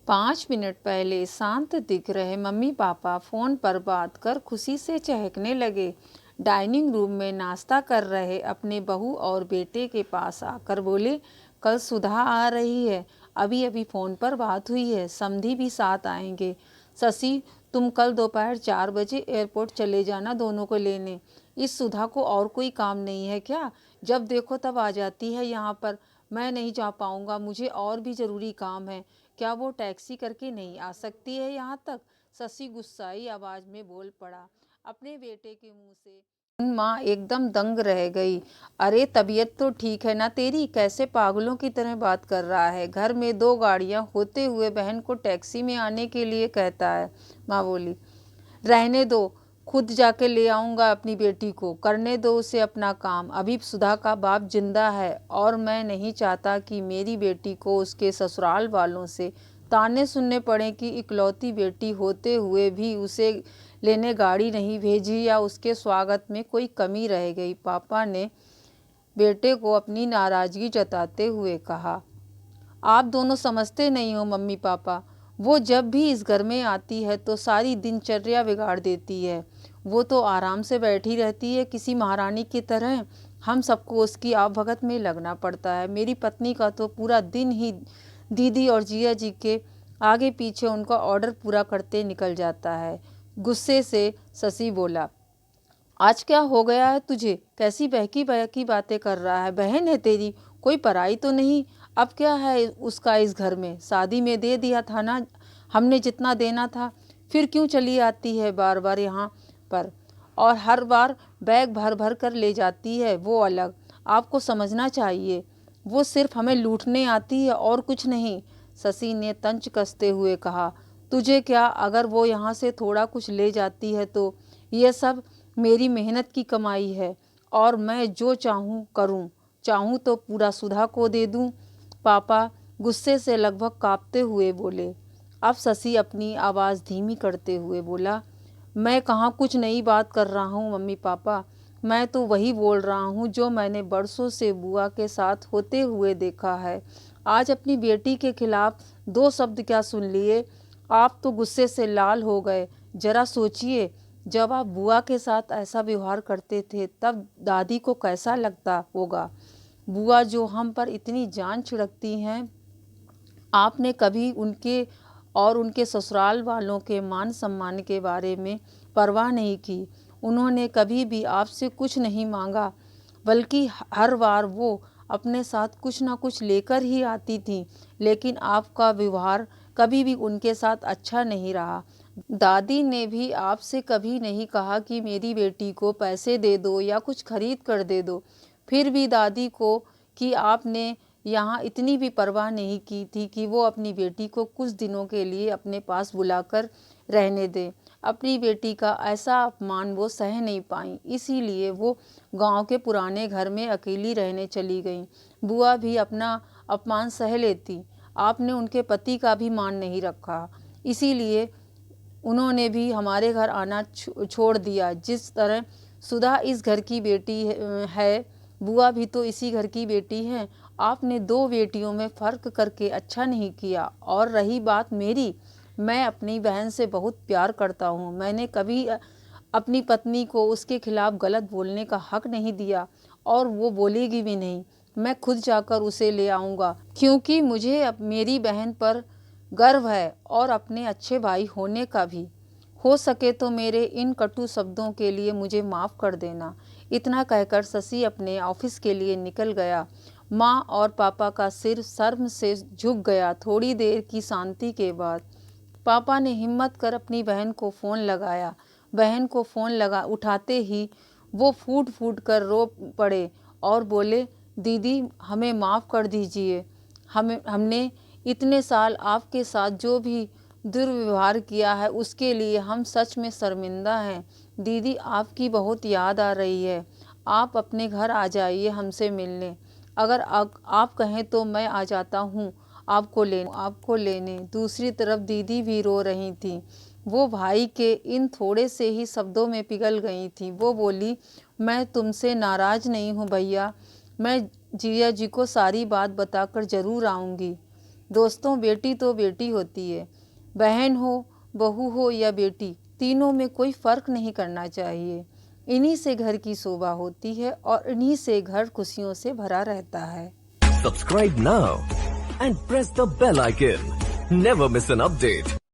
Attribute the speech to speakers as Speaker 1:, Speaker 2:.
Speaker 1: 5 minute पहले शांत दिख रहे मम्मी पापा फोन पर बात कर खुशी से चहकने लगे। डाइनिंग रूम में नाश्ता कर रहे अपने बहू और बेटे के पास आकर बोले, कल सुधा आ रही है, अभी अभी फ़ोन पर बात हुई है, समधी भी साथ आएंगे। शशि, तुम कल दोपहर 4 बजे एयरपोर्ट चले जाना दोनों को लेने। इस सुधा को और कोई काम नहीं है क्या? जब देखो तब आ जाती है यहाँ पर। मैं नहीं जा पाऊँगा, मुझे और भी ज़रूरी काम है। क्या वो टैक्सी करके नहीं आ सकती है यहाँ तक? शशि गुस्साई आवाज में बोल पड़ा। अपने बेटे के मुंह से माँ एकदम दंग रह गई। अरे तबीयत तो ठीक है ना तेरी? कैसे पागलों की तरह बात कर रहा है? घर में 2 गाड़ियां होते हुए बहन को टैक्सी में आने के लिए कहता है। माँ बोली, रहने दो, खुद जाके ले आऊँगा अपनी बेटी को, करने दो उसे अपना काम। अभी सुधा का बाप जिंदा है और मैं नहीं चाहता कि मेरी बेटी को उसके ससुराल वालों से ताने सुनने पड़े कि इकलौती बेटी होते हुए भी उसे लेने गाड़ी नहीं भेजी या उसके स्वागत में कोई कमी रह गई। पापा ने बेटे को अपनी नाराज़गी जताते हुए कहा, आप दोनों समझते नहीं हो मम्मी पापा, वो जब भी इस घर में आती है तो सारी दिनचर्या बिगाड़ देती है। वो तो आराम से बैठी रहती है किसी महारानी की तरह, हम सबको उसकी आवभगत में लगना पड़ता है। मेरी पत्नी का तो पूरा दिन ही दीदी और जिया जी के आगे पीछे उनका ऑर्डर पूरा करते निकल जाता है। गुस्से से शशि बोला, आज क्या हो गया है तुझे? कैसी बहकी बहकी बातें कर रहा है? बहन है तेरी, कोई पराई तो नहीं। अब क्या है उसका इस घर में? शादी में दे दिया था ना हमने जितना देना था, फिर क्यों चली आती है बार बार यहाँ पर? और हर बार बैग भर भर कर ले जाती है वो अलग। आपको समझना चाहिए, वो सिर्फ हमें लूटने आती है और कुछ नहीं। शशि ने तंज कसते हुए कहा, तुझे क्या, अगर वो यहाँ से थोड़ा कुछ ले जाती है तो? ये सब मेरी मेहनत की कमाई है और मैं जो चाहूँ करूँ। चाहूँ तो पूरा सुधा को दे दूँ। पापा गुस्से से लगभग कांपते हुए बोले। अब शशि अपनी आवाज़ धीमी करते हुए बोला, मैं कहाँ कुछ नई बात कर रहा हूँ मम्मी पापा, मैं तो वही बोल रहा हूँ जो मैंने बरसों से बुआ के साथ होते हुए देखा है। आज अपनी बेटी के खिलाफ 2 शब्द क्या सुन लिए? आप तो गुस्से से लाल हो गए। जरा सोचिए, जब आप बुआ के साथ ऐसा व्यवहार करते थे तब दादी को कैसा लगता होगा? बुआ जो हम पर इतनी जान छिड़कती हैं, आपने कभी उनके और उनके ससुराल वालों के मान सम्मान के बारे में परवाह नहीं की। उन्होंने कभी भी आपसे कुछ नहीं मांगा, बल्कि हर बार वो अपने साथ कुछ ना कुछ लेकर ही आती थी। लेकिन आपका व्यवहार कभी भी उनके साथ अच्छा नहीं रहा। दादी ने भी आपसे कभी नहीं कहा कि मेरी बेटी को पैसे दे दो या कुछ खरीद कर दे दो। फिर भी दादी को कि आपने यहाँ इतनी भी परवाह नहीं की थी कि वो अपनी बेटी को कुछ दिनों के लिए अपने पास बुलाकर रहने दें। अपनी बेटी का ऐसा अपमान वो सह नहीं पाई, इसीलिए वो गांव के पुराने घर में अकेली रहने चली गई। बुआ भी अपना अपमान सह लेती, आपने उनके पति का भी मान नहीं रखा, इसीलिए उन्होंने भी हमारे घर आना छोड़ दिया। जिस तरह सुधा इस घर की बेटी है, बुआ भी तो इसी घर की बेटी है। आपने 2 बेटियों में फ़र्क करके अच्छा नहीं किया। और रही बात मेरी, मैं अपनी बहन से बहुत प्यार करता हूँ। मैंने कभी अपनी पत्नी को उसके खिलाफ गलत बोलने का हक नहीं दिया और वो बोलेगी भी नहीं। मैं खुद जाकर उसे ले आऊँगा, क्योंकि मुझे अब मेरी बहन पर गर्व है और अपने अच्छे भाई होने का भी। हो सके तो मेरे इन कटु शब्दों के लिए मुझे माफ़ कर देना। इतना कहकर शशि अपने ऑफिस के लिए निकल गया। माँ और पापा का सिर शर्म से झुक गया। थोड़ी देर की शांति के बाद पापा ने हिम्मत कर अपनी बहन को फ़ोन लगाया। बहन को फ़ोन उठाते ही वो फूट फूट कर रो पड़े और बोले, दीदी हमें माफ़ कर दीजिए। हमने इतने साल आपके साथ जो भी दुर्व्यवहार किया है उसके लिए हम सच में शर्मिंदा हैं। दीदी आपकी बहुत याद आ रही है, आप अपने घर आ जाइए हमसे मिलने। अगर आप कहें तो मैं आ जाता हूँ आपको लेने। दूसरी तरफ दीदी भी रो रही थी। वो भाई के इन थोड़े से ही शब्दों में पिघल गई थी। वो बोली, मैं तुमसे नाराज़ नहीं हूँ भैया, मैं जिया जी को सारी बात बताकर ज़रूर आऊँगी। दोस्तों, बेटी तो बेटी होती है, बहन हो, बहू हो या बेटी, तीनों में कोई फर्क नहीं करना चाहिए। इन्हीं से घर की शोभा होती है और इन्हीं से घर खुशियों से भरा रहता है।
Speaker 2: Subscribe now and press the bell icon. Never miss an update.